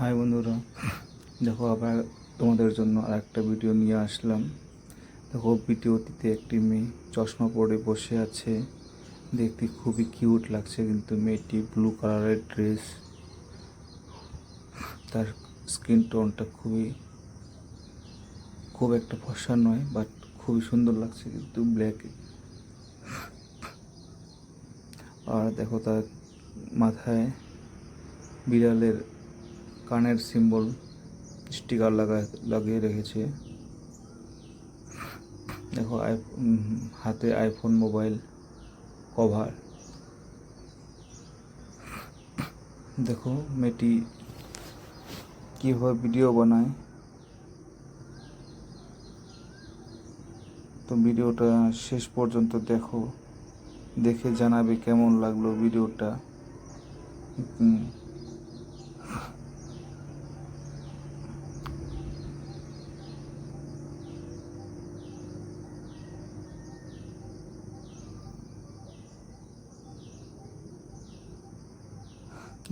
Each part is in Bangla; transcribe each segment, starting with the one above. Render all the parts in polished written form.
হাই বন্ধুরা, দেখো আবার তোমাদের জন্য আর একটা ভিডিও নিয়ে আসলাম। দেখো ভিডিওটিতে একটি মেয়ে চশমা পরে বসে আছে। দেখতে খুবই কিউট লাগছে, কিন্তু মেয়েটি ব্লু কালারের ড্রেস, তার স্কিন টোনটা খুব একটা ফর্সা নয়, বাট খুবই সুন্দর লাগছে কিন্তু ব্ল্যাক। আর দেখো তার মাথায় বিড়ালের কানের সিম্বল স্টিকার লাগিয়ে রেখেছে। দেখো হাতে আইফোন মোবাইল কভার। দেখো মেয়েটি কীভাবে ভিডিও বানায়। তো ভিডিওটা শেষ পর্যন্ত দেখো, দেখে জানাবে কেমন লাগলো ভিডিওটা।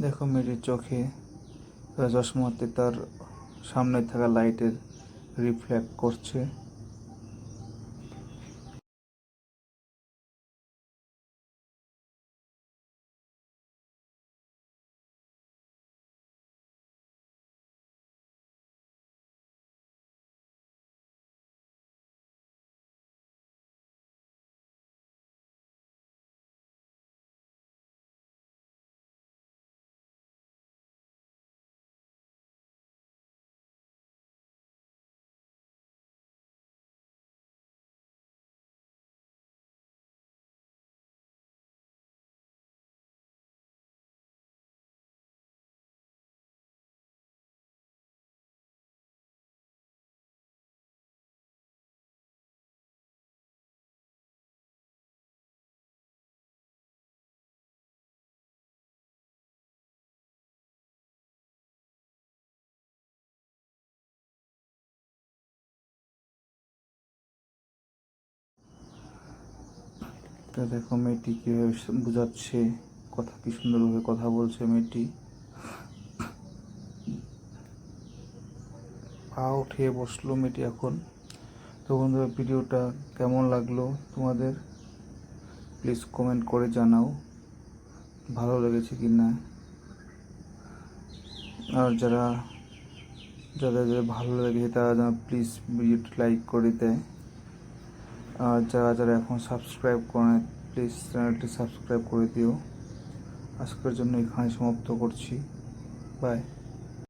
দেখো মেয়েটির চোখে চশমাতে তার সামনে থাকা লাইটের রিফ্লেক্ট করছে। তা দেখো মেয়েটি কীভাবে বোঝাচ্ছে, কি সুন্দরভাবে কথা বলছে মেয়েটি। পা উঠিয়ে বসলো মেয়েটি এখন। তো বন্ধুরা, ভিডিওটা কেমন লাগলো তোমাদের প্লিজ কমেন্ট করে জানাও, ভালো লেগেছে কি না। আর যাদের ভালো লেগেছে তারা যেন প্লিজ ভিডিওটি লাইক করে দেয়। আর যারা এখন সাবস্ক্রাইব করে, প্লিজ চ্যানেলটি সাবস্ক্রাইব করে দিও। আজকের জন্য এখানে সমাপ্ত করছি। বাই।